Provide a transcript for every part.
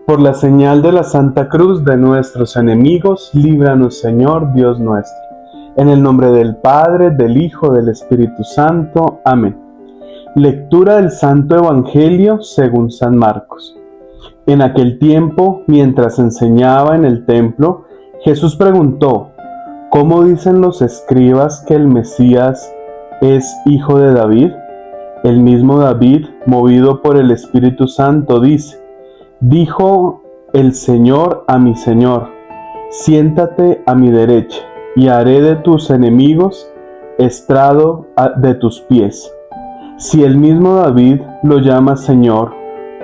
Por la señal de la Santa Cruz de nuestros enemigos, líbranos, Señor, Dios nuestro. En el nombre del Padre, del Hijo, del Espíritu Santo. Amén. Lectura del Santo Evangelio según San Marcos. En aquel tiempo, mientras enseñaba en el templo, Jesús preguntó: ¿Cómo dicen los escribas que el Mesías es hijo de David? El mismo David, movido por el Espíritu Santo, dijo el Señor a mi Señor: siéntate a mi derecha, y haré de tus enemigos estrado de tus pies. Si el mismo David lo llama Señor,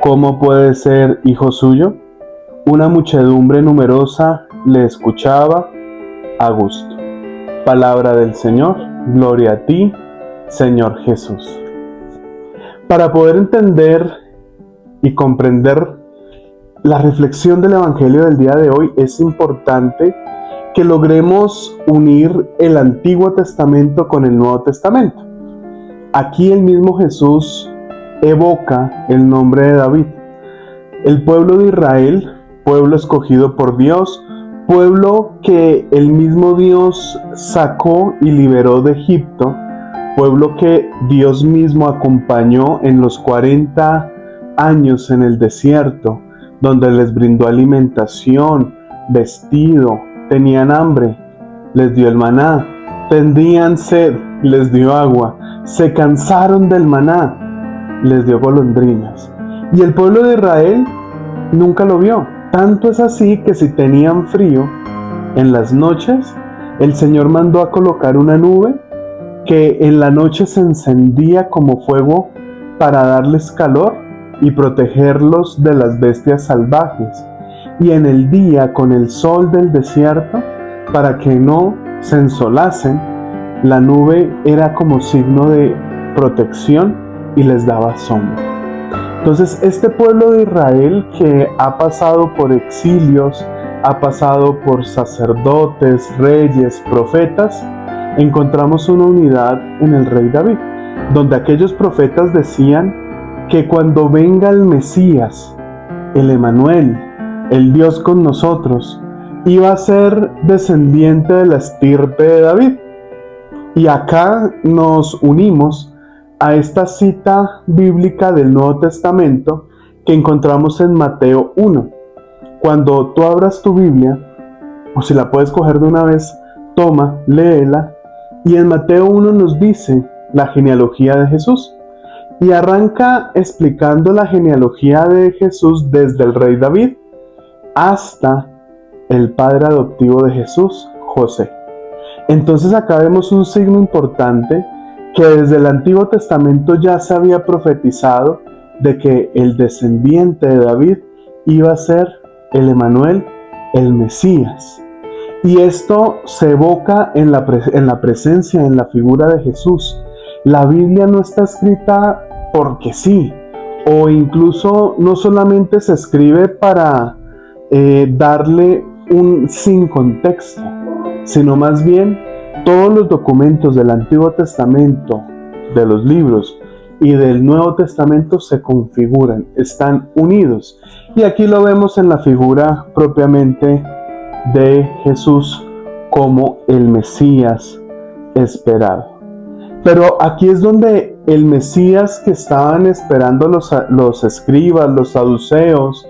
¿cómo puede ser hijo suyo? Una muchedumbre numerosa le escuchaba a gusto. Palabra del Señor, gloria a ti, Señor Jesús. Para poder entender y comprender la reflexión del Evangelio del día de hoy, es importante que logremos unir el Antiguo Testamento con el Nuevo Testamento. Aquí el mismo Jesús evoca el nombre de David. El pueblo de Israel, pueblo escogido por Dios, pueblo que el mismo Dios sacó y liberó de Egipto, pueblo que Dios mismo acompañó en los 40 años en el desierto, donde les brindó alimentación, vestido, tenían hambre, les dio el maná, tendrían sed, les dio agua, se cansaron del maná, les dio golondrinas. Y el pueblo de Israel nunca lo vio. Tanto es así que si tenían frío, en las noches, el Señor mandó a colocar una nube que en la noche se encendía como fuego para darles calor y protegerlos de las bestias salvajes, y en el día con el sol del desierto, para que no se ensolasen, la nube era como signo de protección y les daba sombra. Entonces este pueblo de Israel, que ha pasado por exilios, ha pasado por sacerdotes, reyes, profetas, encontramos una unidad en el rey David, donde aquellos profetas decían que cuando venga el Mesías, el Emanuel, el Dios con nosotros, iba a ser descendiente de la estirpe de David. Y acá nos unimos a esta cita bíblica del Nuevo Testamento que encontramos en Mateo 1. Cuando tú abras tu Biblia, o si la puedes coger de una vez, toma, léela, y en Mateo 1 nos dice la genealogía de Jesús. Y arranca explicando la genealogía de Jesús desde el rey David hasta el padre adoptivo de Jesús, José. Entonces acá vemos un signo importante que desde el Antiguo Testamento ya se había profetizado de que el descendiente de David iba a ser el Emanuel, el Mesías. Y esto se evoca en la presencia, en la figura de Jesús. La Biblia no está escrita porque sí, o incluso no solamente se escribe para darle un sin contexto, sino más bien todos los documentos del Antiguo Testamento, de los libros y del Nuevo Testamento se configuran, están unidos. Y aquí lo vemos en la figura propiamente de Jesús como el Mesías esperado. Pero aquí es donde el Mesías que estaban esperando los escribas, los saduceos,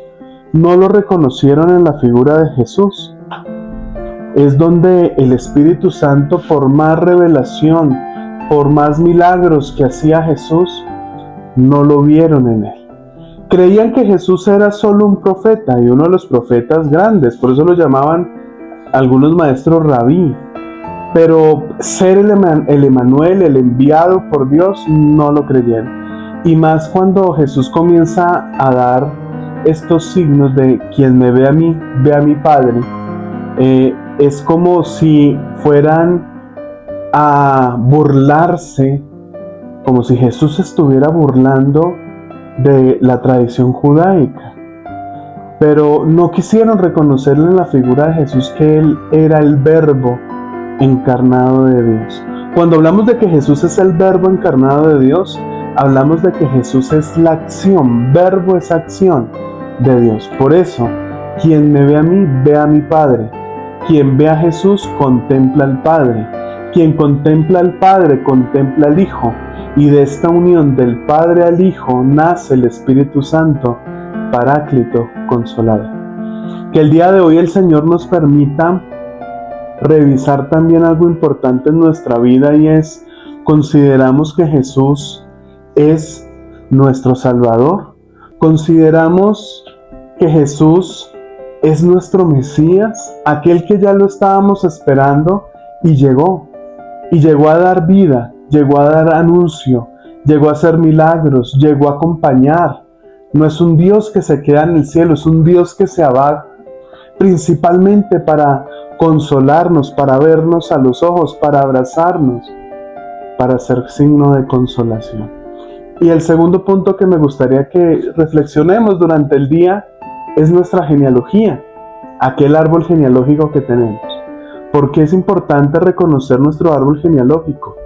no lo reconocieron en la figura de Jesús. Es donde el Espíritu Santo, por más revelación, por más milagros que hacía Jesús, no lo vieron en él. Creían que Jesús era solo un profeta y uno de los profetas grandes, por eso lo llamaban algunos maestros rabí. Pero ser el Emanuel, el enviado por Dios, no lo creyeron. Y más cuando Jesús comienza a dar estos signos de quien me ve a mí, ve a mi Padre. Es como si fueran a burlarse, como si Jesús estuviera burlando de la tradición judaica. Pero no quisieron reconocerle en la figura de Jesús que Él era el Verbo encarnado de Dios. Cuando hablamos de que Jesús es el Verbo encarnado de Dios, hablamos de que Jesús es la acción. Verbo es acción. de Dios. Por eso, quien me ve a mí, ve a mi Padre. Quien ve a Jesús, contempla al Padre. Quien contempla al Padre, contempla al Hijo. Y de esta unión del Padre al Hijo nace el Espíritu Santo, Paráclito, Consolador. Que el día de hoy el Señor nos permita revisar también algo importante en nuestra vida, y es: ¿consideramos que Jesús es nuestro Salvador? ¿Consideramos que Jesús es nuestro Mesías, aquel que ya lo estábamos esperando y llegó a dar vida, llegó a dar anuncio, llegó a hacer milagros, llegó a acompañar? No es un Dios que se queda en el cielo, es un Dios que se abaja, principalmente para consolarnos, para vernos a los ojos, para abrazarnos, para ser signo de consolación. Y el segundo punto que me gustaría que reflexionemos durante el día es nuestra genealogía, aquel árbol genealógico que tenemos. ¿Por qué es importante reconocer nuestro árbol genealógico?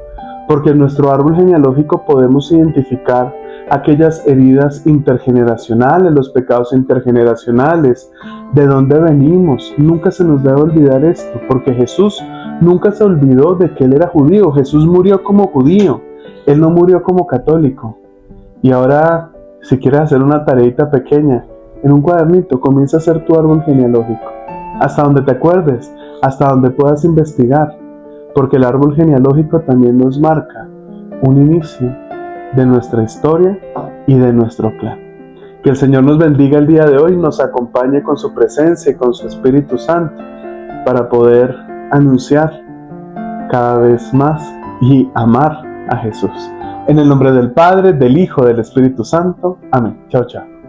Porque en nuestro árbol genealógico podemos identificar aquellas heridas intergeneracionales, los pecados intergeneracionales, de dónde venimos. Nunca se nos debe olvidar esto, porque Jesús nunca se olvidó de que Él era judío. Jesús murió como judío, Él no murió como católico. Y ahora, si quieres hacer una tareita pequeña, en un cuadernito, comienza a hacer tu árbol genealógico, hasta donde te acuerdes, hasta donde puedas investigar, porque el árbol genealógico también nos marca un inicio de nuestra historia y de nuestro clan. Que el Señor nos bendiga el día de hoy, nos acompañe con su presencia y con su Espíritu Santo para poder anunciar cada vez más y amar a Jesús. En el nombre del Padre, del Hijo, del Espíritu Santo. Amén. Chao, chao.